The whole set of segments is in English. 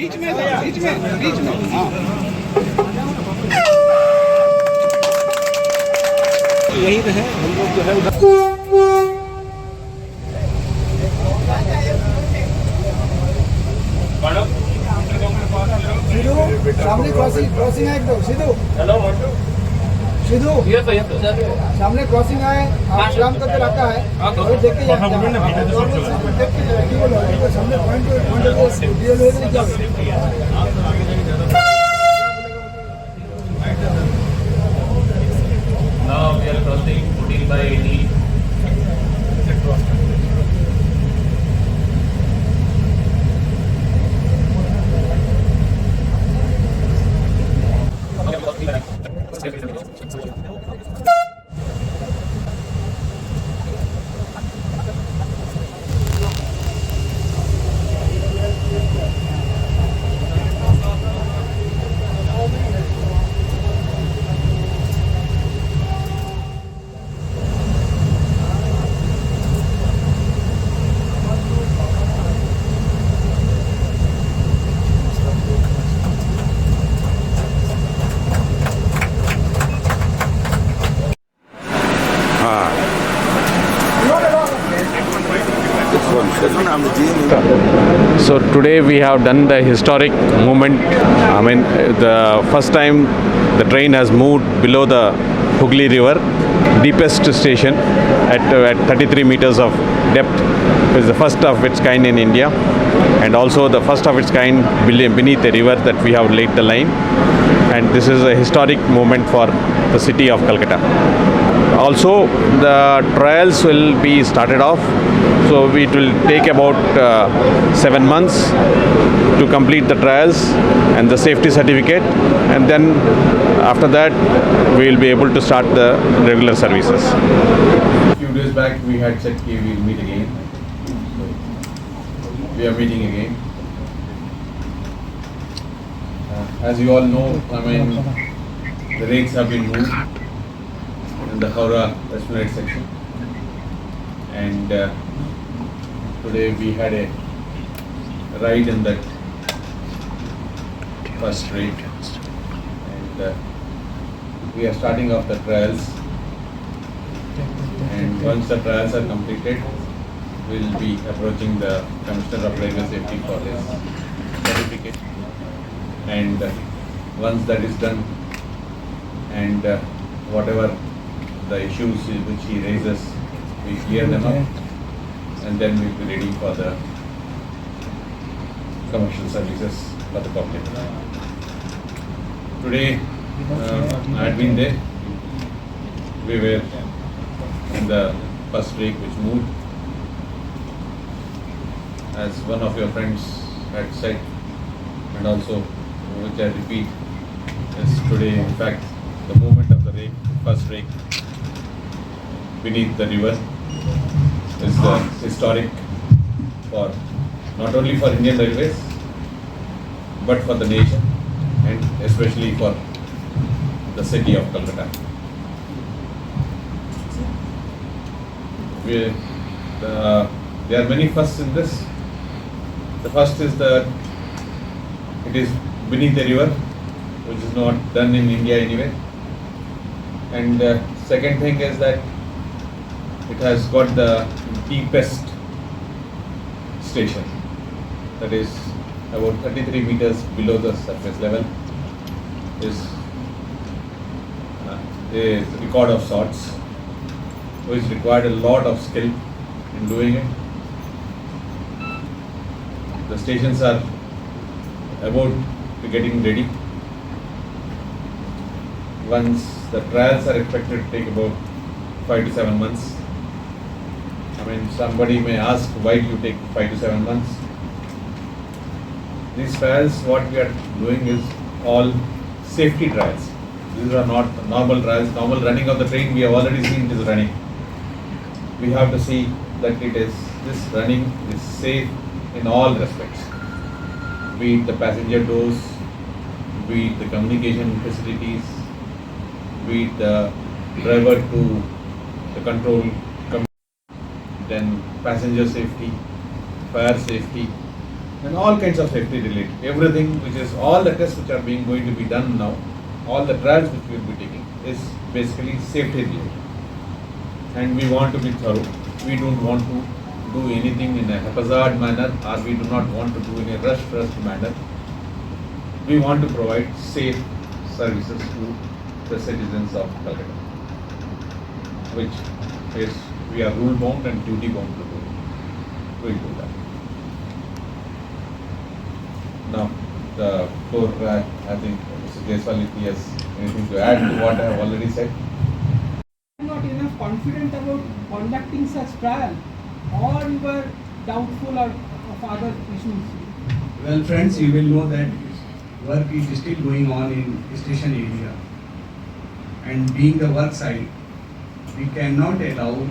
हाँ यही रहे हम लोग जो है उधर सामने क्रॉसिंग है एकदम सीधू सीधू सामने क्रॉसिंग है आप सलाम करके रखा है और देख के सामने point Now we are crossing 14 by 80. So today we have done the historic movement. I mean, the first time the train has moved below the Hooghly River, deepest station at 33 meters of depth. It's the first of its kind in India, and also the first of its kind beneath the river that we have laid the line. And this is a historic moment for the city of Kolkata. Also, the trials will be started off, so it will take about 7 months to complete the trials and the safety certificate, and then after that we will be able to start the regular services. A few days back we had said we will meet again. We are meeting again. As you all know, I mean, the rakes have been moved in the Howrah Esplanade section, and today we had a ride in that first rake, and we are starting off the trials, and once the trials are completed, we will be approaching the Commissioner of Railway Safety for his certificate, and once that is done, and whatever the issues which he raises, we clear them up, and then we will be ready for the commercial services for the public. Today, I had been there. We were in the first rake which moved. As one of your friends had said, and also which I repeat, is today in fact the movement of the rake, first rake beneath the river is historic for not only for Indian Railways but for the nation, and especially for the city of Kolkata. There are many firsts in this. The first is that it is beneath the river, which is not done in India anyway. And second thing is that it has got the deepest station, that is about 33 meters below the surface level, is a record of sorts, which required a lot of skill in doing it. The stations are about to getting ready. Once the trials are expected to take about 5 to 7 months. I mean, somebody may ask, why do you take 5 to 7 months? These trials, what we are doing is all safety trials. These are not normal trials. Normal running of the train, we have already seen it is running. We have to see that this running is safe in all respects. Be it the passenger doors, be it the communication facilities, be it the driver to the control, then passenger safety, fire safety, and all kinds of safety related. Everything which is all the tests which are going to be done now, all the trials which we will be taking is basically safety related. And we want to be thorough. We don't want to do anything in a haphazard manner, or we do not want to do in a rushed manner. We want to provide safe services to the citizens of Kolkata, which is we are rule bound and duty bound to do. We will do that. Now, the floor, I think Mr. Jaiswal, if he has anything to add to what I have already said. I'm not enough confident about conducting such trial, or you were doubtful of other issues. Well, friends, you will know that work is still going on in station area, and being the work site, we cannot allow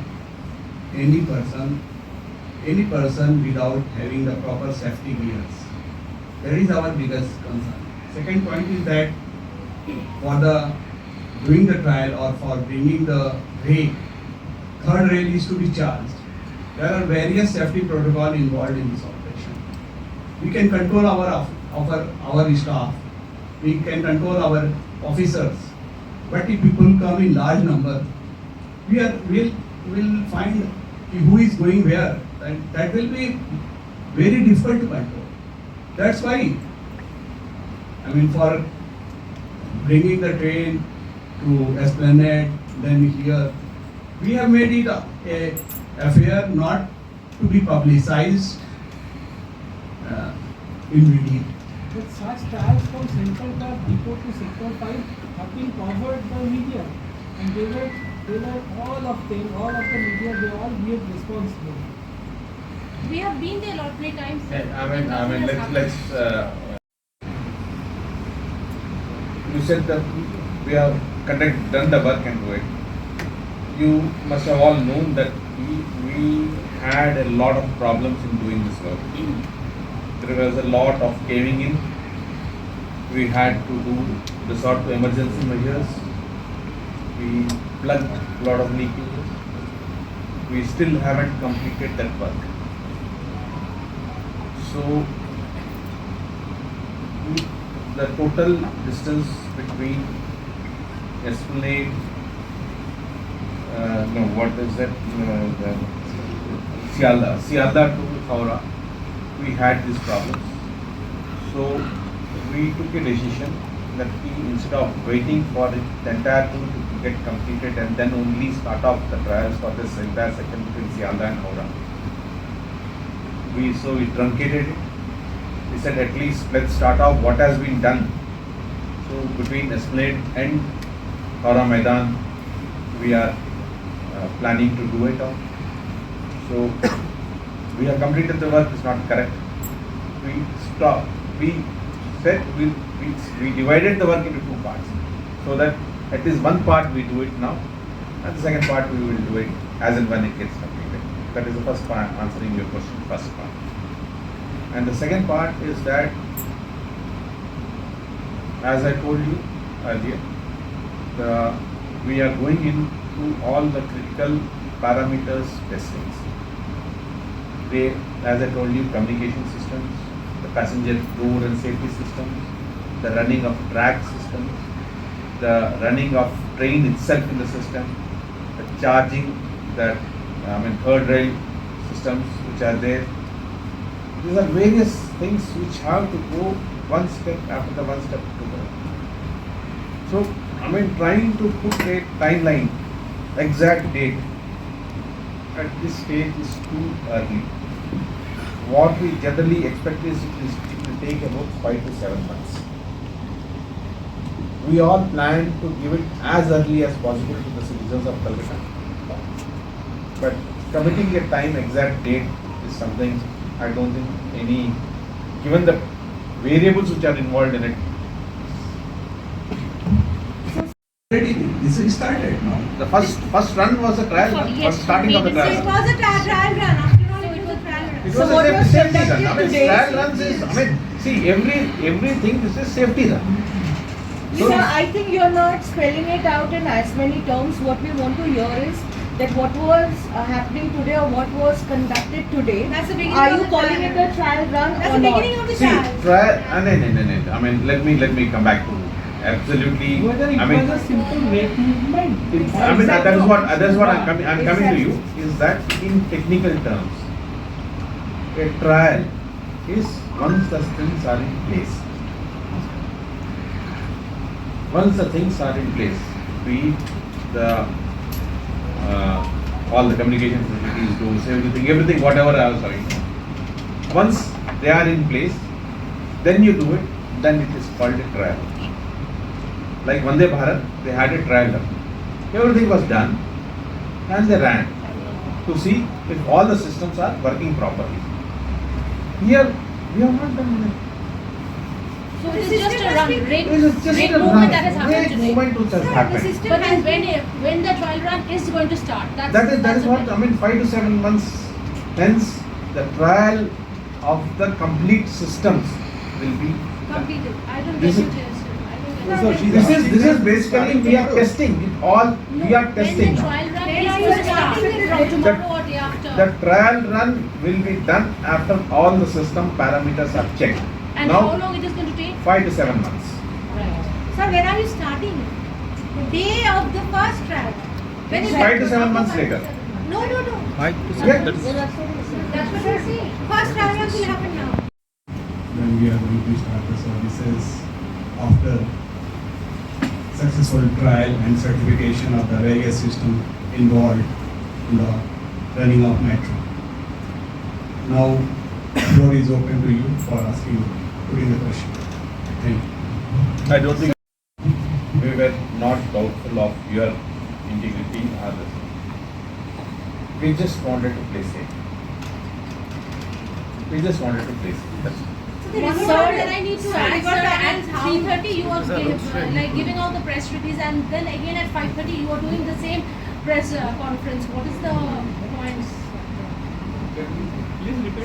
any person without having the proper safety gears. That is our biggest concern. Second point is that for the doing the trial or for bringing the rail, third rail is to be charged. There are various safety protocols involved in this operation. We can control our staff, we can control our officers, but if people come in large number, we'll find who is going where, and that will be very difficult to control. That's why, for bringing the train to Esplanade, then here, we have made it a affair not to be publicized in media. But such trials from Central Park Depot to Sector 5 have been covered by media, and they were all of the media, they all gave responsible. We have been there a lot many times. Let's. You said that we have done the work and do it. You must have all known that we had a lot of problems in doing this work. There was a lot of caving in. We had to resort to emergency measures. We plugged a lot of leakages. We still haven't completed that work. So the total distance between Esplanade, Sialda to Howrah, we had these problems. So we took a decision that instead of waiting for the entire thing to get completed and then only start off the trials for this entire section between Sialda and Howrah, we truncated it. We said at least let's start off what has been done. So between Esplanade and Howrah Maidan, we are planning to do it all. So we have completed the work, it's not correct. We stopped. We said we divided the work into two parts, so that at least one part we do it now, and the second part we will do it as and when it gets completed. That is the first part, answering your question, first part. And the second part is that, as I told you earlier, we are going into all the critical parameters testings. As I told you, communication systems, the passenger door and safety systems, the running of track systems, the running of train itself in the system, the charging, third rail systems which are there. These are various things which have to go one step after the one step together. So, trying to put a timeline, exact date, at this stage is too early. What we generally expect is it will take about 5 to 7 months. We all plan to give it as early as possible to the citizens of Kolkata. But committing a time exact date is something I don't think given the variables which are involved in it. This is started now. The first run was a trial run, Yes, starting of the trial it run. was a trial run. After all, it was trial run. It So was what a was safety run. conducted today? Trial runs is, see, everything is a safety run. Sir, I think you're not spelling it out in as many terms. What we want to hear is that what was happening today or what was conducted today, That's the beginning are of you the calling trial it a trial run That's or the not? beginning of the See, trial. trial. No. I mean, let me come back to absolutely. Whether it I mean, was a simple rate movement. I mean that is what I'm coming to you is that in technical terms, a trial is once the things are in place. Once the things are in place, be it the all the communication facilities, doors, everything, whatever I was talking about. Once they are in place, then you do it, then it is called a trial. Like Vande Bharat, they had a trial run. Everything was done and they ran to see if all the systems are working properly. Here, we have not done that. So this is just a run, rate, It is just rate a movement run, that has happened great today. movement which has The happened. system but when the trial run is going to start, That is what I mean. 5 to 7 months. Hence, the trial of the complete systems will be completed. I don't This get is- it. This is basically we are testing it all. We are testing When the now. trial run Then is are going you to start starting it from from tomorrow or day after. The trial run will be done after all the system parameters are checked. And Now, how long it is going to take? 5 to 7 months. Sir, when are you starting? The day of the first trial. When is 5 to 7 months later. No. Yeah. That's what I'm saying. First trial run will happen now. When we are going to start the services after successful trial and certification of the various system involved in the running of metro. Now, floor is open to you for putting the question. Thank you. I don't think we were not doubtful of your integrity or this. We just wanted to play safe. We just wanted to play safe. That's it. One Sir, more that I need to sir, add, we got sir, to at add how- 3:30 you are giving out the press release, and then again at 5:30 you are doing the same press conference. What is the point?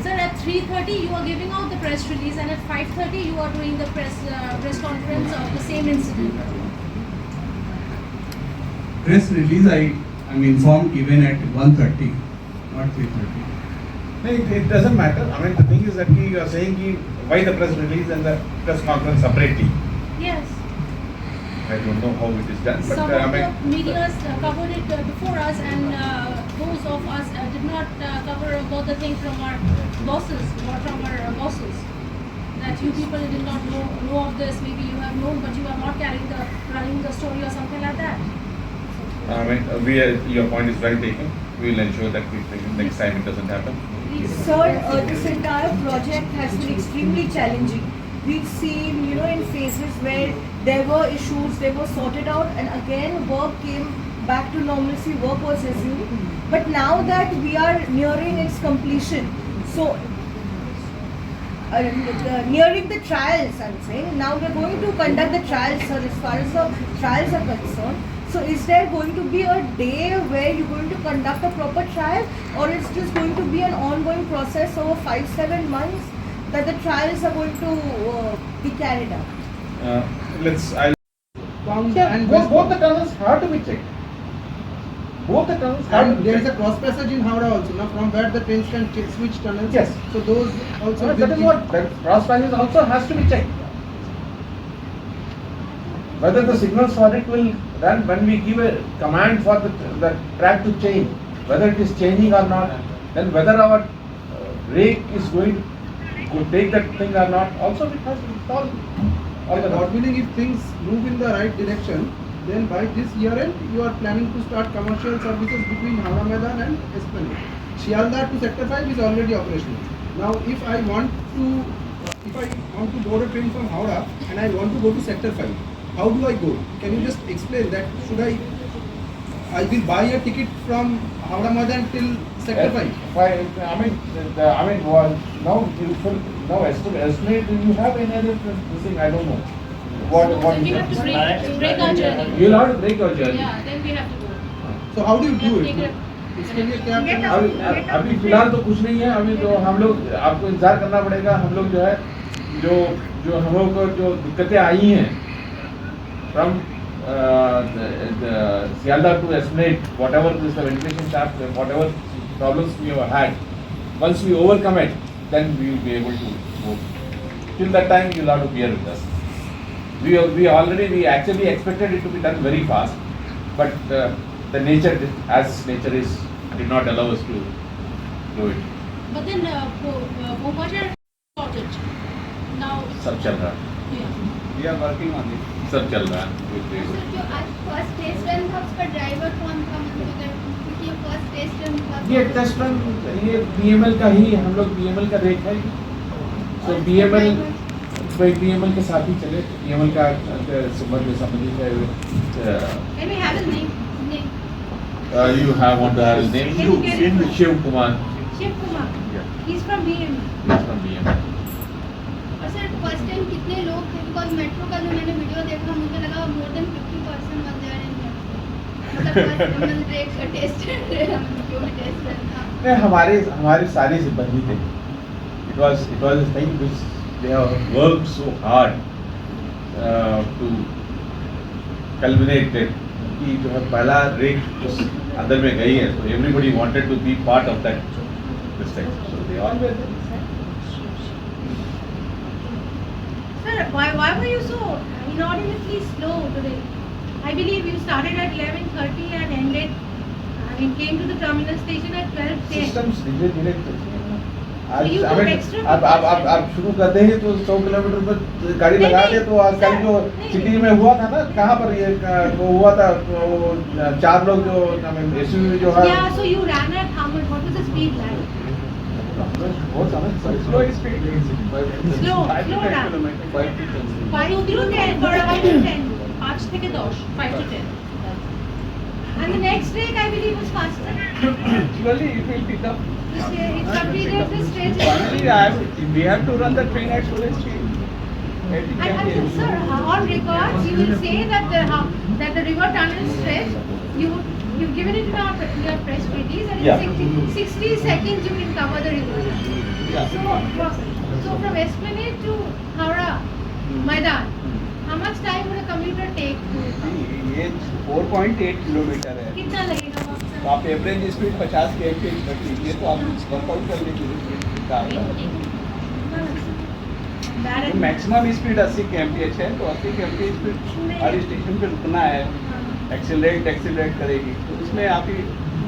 Sir, at 3:30 you are giving out the press release, and at 5:30 you are doing the press conference of the same incident. Press release I'm informed given at 1:30, not 3:30. No, it doesn't matter. I mean, the thing is that you are saying why the press release and the press conference separately. Yes. I don't know how it is done, but Some I of mean, the medias covered it before us, and those of us did not got the thing from our bosses or from our bosses. That you people did not know of this. Maybe you have known, but you are not running the story or something like that. I mean, your point is well taken. We will ensure that next time it doesn't happen. Sir, this entire project has been extremely challenging. We've seen, in phases where there were issues, they were sorted out, and again work came back to normalcy, work was resumed. But now that we are nearing its completion, so nearing the trials, I'm saying, now we're going to conduct the trials, sir, as far as the trials are concerned. So is there going to be a day where you're going to conduct a proper trial, or it's just going to be an ongoing process over 5-7 months that the trials are going to be carried out? Both the tunnels have to be checked. Both the tunnels have to And be there is a checked. cross passage in Howrah also, now from where the trains can switch tunnels. Yes. So those also. That is what, that cross passage also has to be checked. Whether the signals for it will run when we give a command for the track to change, whether it is changing or not, then whether our rake is going to take that thing or not, also it has to be solved. God willing, if things move in the right direction, then by this year end, you are planning to start commercial services between Howrah Maidan and Esplanade. Shialdar to Sector 5 is already operational. Now, if I want to board a train from Howrah and I want to go to Sector 5, how do I go? Can you just explain that? Should I will buy a ticket from Howrah Maidan till Sector 5? Now estimate, do you have any other thing? I don't know. Then we have to break our journey. You'll have to break your journey. Yeah, then we have to go. So how do you do Take it? it. इसके लिए क्या करना है? अभी फिलहाल तो कुछ नहीं है. अभी तो हम लोग आपको इंतजार करना पड़ेगा. हम लोग जो है जो हम लोग को जो दिक्कतें आई हैं from the Sialda to Esplanade, whatever is the ventilation shaft, whatever problems we have had, once we overcome it, then we will be able to move. Till that time, you will have to bear with us. We actually expected it to be done very fast, but the nature, as nature is, did not allow us to do it. But then, Bhubaneswar got it. Now, सब चल रहा है, yeah. We are working on it. सब चल रहा है. Sir जो आज फर्स्ट टेस्ट रन था उसका ड्राइवर कौन था मतलब क्योंकि ये फर्स्ट टेस्ट रन था ये टेस्ट रन ये BML का ही हम लोग BML का रेट है तो BML के साथ ही चले BML का संबंध संबंधित है Can we have his name? You have want to have his name? Can you get it? Shiv Kumar. Shiv Kumar. Yeah. He's from BM. He's from BML. और सर फर्स्ट टाइम कितने लोग थे because metro का जो मैंने video देखा मुझे लगा more than 50% one there in मतलब फर्स्ट एक टेस्ट जो भी टेस्ट रन था नहीं हमारे सारे सिब्बंदी थे. It was a thing which they have worked so hard to culminate it कि जो है पहला रेट उस अंदर में गई है तो everybody wanted to be part of that this thing. So they all were there. Sir, why were you so inordinately slow today? I believe you started at 11:30 and ended. I mean, came to the terminal station at 12:10. Systems धीरे-धीरे चलती हैं ना. आज you took extra आप शुरू करते हैं तो 100 किलोमीटर पर गाड़ी नहीं, लगा नहीं, दे तो आजकल सर, जो नहीं, सिटी नहीं। में हुआ था ना कहाँ पर ये वो हुआ था तो 4 लोग जो SUV जो है Yeah, so you ran at how much? What was the speed like? बहुत Slow speed. Slow down. 5 to 10 for 5 to 10. 5 থেকে 10, 5 to 10. And the next break, I believe, was faster. Slowly it will pick up. It completed the stretch. Finally, we have to run the train at full speed. And sir, on records, you will say that the river tunnel stretch, you've given it in your press release, and Yeah. in 60 seconds you can cover the river. Yeah. So from Esplanade to Howrah, Maidan, how much time would a commuter take to? ये 4.8 kilometre है कितना लगेगा वहाँ से? तो आप average speed 50 के रख लीजिए तो आप वर्कआउट कर लीजिए मैक्सिमम स्पीड 80 kmph है तो 80 kmph स्पीड हर स्टेशन पे रुकना है एक्सीलरेट करेगी तो इसमें आपकी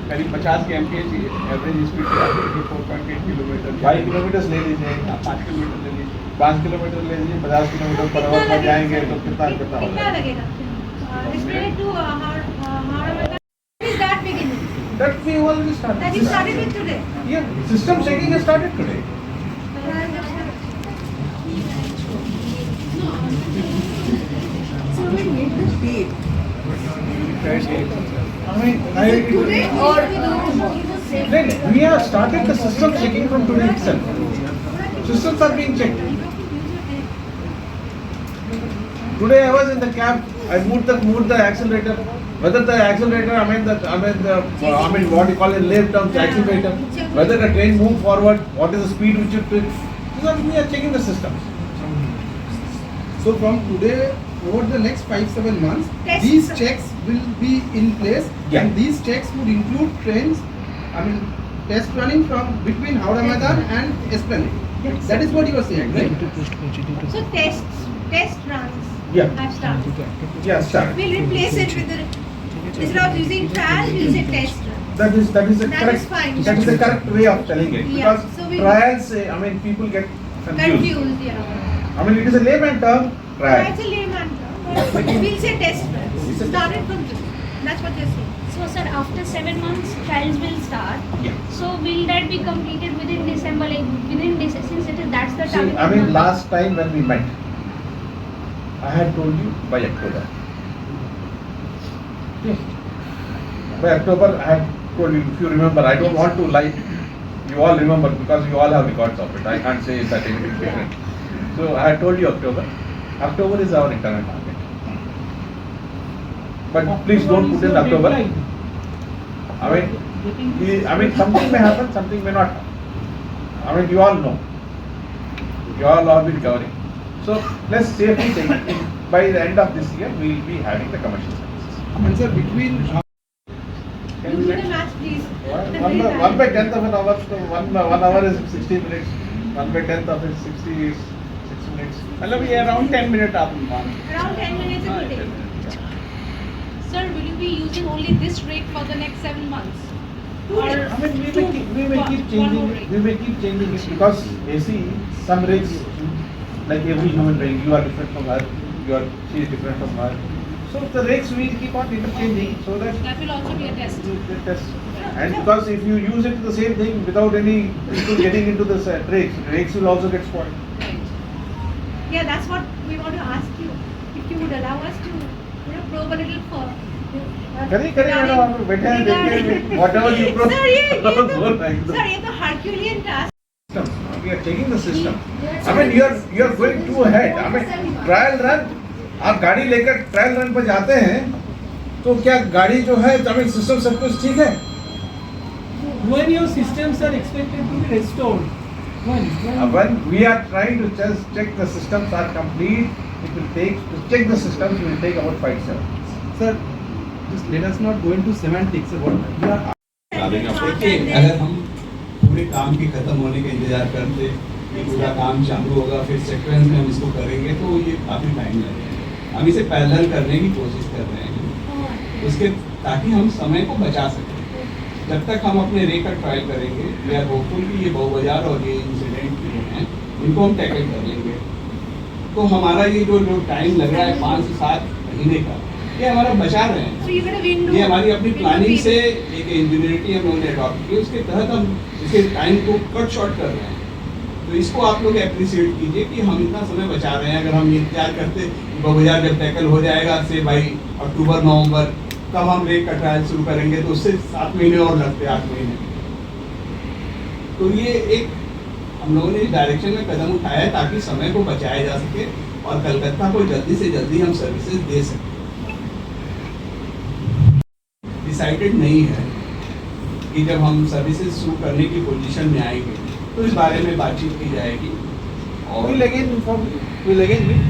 करीब 50 kmph average speed 4.8 kilometre 5 kilometre ले लीजिए आप 5 किलोमीटर ले लीजिए 5 किलोमीटर ले लीजिए 50 किलोमीटर पर आवर पर जाएंगे तो कितना हो कितना जाएगा लगेगा? Esplanade to Howrah, is that beginning? That we already started. That you started with today? Yeah, system checking has started today. So we made the date. today Or tomorrow? we have started the system checking from today itself. Systems are being checked. Today I was in the cab. I moved the accelerator. Whether the accelerator, what you call it, lift of the accelerator. Whether the train moved forward, what is the speed which it took. We are checking the system. So from today over the next 5-7 months, Tests. these checks will be in place, Yeah. and these checks would include trains. Test running from between Howrah Maidan and Esplanade. Yes. That is what you are saying, right? So test runs Yeah. have started. Yeah, start. We'll replace it with instead of using trial, we'll say test run. That is the That is correct. fine. That is the correct way of telling it. Yeah, Because so we- trials, people get confused. Confused, yeah. It is a layman term. Trial. That's a layman term. But we'll say test runs. Started from June. That's what you're saying. So sir, after 7 months, trials will start. Yeah. So will that be completed within December? Like within December, since that's the See, target. last time when we met, I had told you by October. Yes. By October, I had told you, if you remember, I don't want to lie. You all remember because you all have records of it. I can't say that anything different. So I had told you October. October is our internal target. But please don't put in October. Something may happen, something may not happen. You all know. You all be recovering. So let's safely take it in by the end of this year, we will be having the commercial services. And sir, between Can You we do get the match, please. one by 10th of an hour, so 1 hour is 60 minutes, 1 by 10th of it 60 is 6 minutes. मतलब ये around 10 minutes आप मान Around 10 minutes Ah, every day. 10 minutes. Sir, will you be using only this rate for the next 7 months? Or I mean, we may one- keep one changing more it. rate? We may keep changing it because you see some rates, like every human being, you are different from her, she is different from her. So the rates will keep on interchanging so that That will also be a test. the test. And because if you use it the same thing without any people getting into the rates will also get spoiled. Right. Yeah, that's what we want to ask you. If you would allow us to, probe a little for. Correct, madam. बैठे हैं, देखेंगे, whatever you probe. Sir, ये तो बोल रहे हैं। sir, ये तो Herculean task. We are taking the system. I mean, you are going too ahead. I mean, trial run. आप गाड़ी लेकर ट्रायल रन पर जाते हैं, तो क्या गाड़ी जो है, I mean, सिस्टम सब कुछ ठीक है? When your systems are expected to be restored? When we are trying to just check the systems are complete, it will take, to check the systems, it will take about 5-7. sir, just let us not go into semantics. What we are देखिए, अगर हम पूरे काम के खत्म होने का इंतजार करते कि पूरा काम चालू होगा फिर सीक्वेंस में हम इसको करेंगे तो ये काफ़ी टाइम लगेगा। हम इसे पैरेलल करने की कोशिश कर रहे हैं उसके ताकि हम समय को बचा सकें। जब तक हम अपने रे का ट्रायल करेंगे वी आर होपफुल कि ये बहुबाजार और ये इंसिडेंट जो हैं इनको हम टैकल कर लेंगे। तो हमारा ये जो टाइम लग रहा है 5 से 7 महीने का, ये हमारा बचा रहे हैं। ये हमारी अपनी प्लानिंग से एक इंजीनियरिटी हम लोगों ने अडॉप्ट की, उसके तहत हम इसके टाइम को कट शॉर्ट कर रहे हैं। तो इसको आप लोग एप्रिशिएट कीजिए कि हम इतना समय बचा रहे हैं। अगर हम इंतजार करते बहुबाजार जब टैकल हो जाएगा से बाई अक्टूबर नवंबर, तब हम रेक का ट्रायल शुरू करेंगे तो उससे 7 महीने और लगते 8 महीने। तो ये एक हम लोगों ने इस डायरेक्शन में कदम उठाया है ताकि समय को बचाया जा सके और कलकत्ता को जल्दी से जल्दी हम सर्विसेज दे सकें। डिसाइडेड नहीं है कि जब हम सर्विसेज शुरू करने की पोजीशन में आएंगे तो इस बारे में बातचीत की जाएगी। और We'll again meet.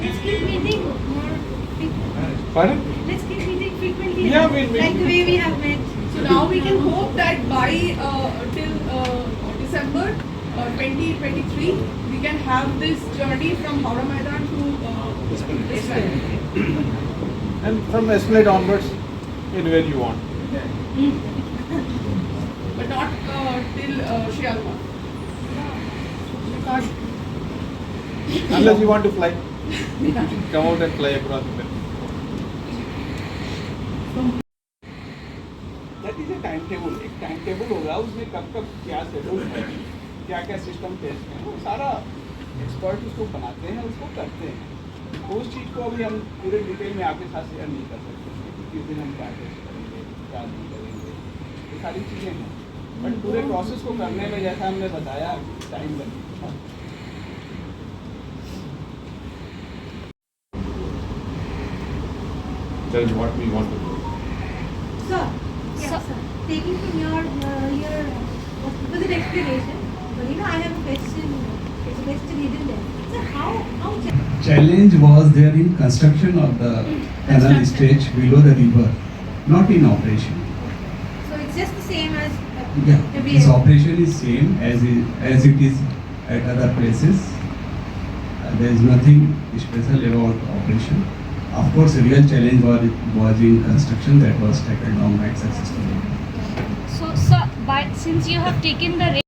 Let's keep meeting more frequently. Pardon? Let's keep meeting frequently. Yeah, we'll meet. Like the way we have met. So now we can hope that by till December 2023 we can have this journey from Howrah Maidan to Esplanade. And from Esplanade onwards, anywhere you want. But not till Shialma. Because Unless you want to fly. Come out and fly across the belt. That is a time table. एक time table होगा उसमें कब कब क्या schedule है, क्या क्या system test है, वो सारा एक्सपर्ट उसको बनाते हैं, उसको करते हैं। तो उस चीज़ को अभी हम पूरे डिटेल में आपके साथ शेयर नहीं कर सकते कि किस दिन हम क्या टेस्ट करेंगे, क्या नहीं करेंगे, ये सारी चीज़ें हैं। बट पूरे प्रोसेस को करने में जैसा हमने बताया टाइम लगेगा। Tell me what we want to do. Sir, yeah, sir. Taking from your what was it explanation? But I have a question. It's a question hidden there. Sir, how Challenge was there in construction of the canal stretch below the river, not in operation. So it's just the same as Yeah, every its year. operation is same as it is at other places. There is nothing special about operation. Of course, a real challenge was in construction that was tackled down quite successfully. So, sir, since you have taken the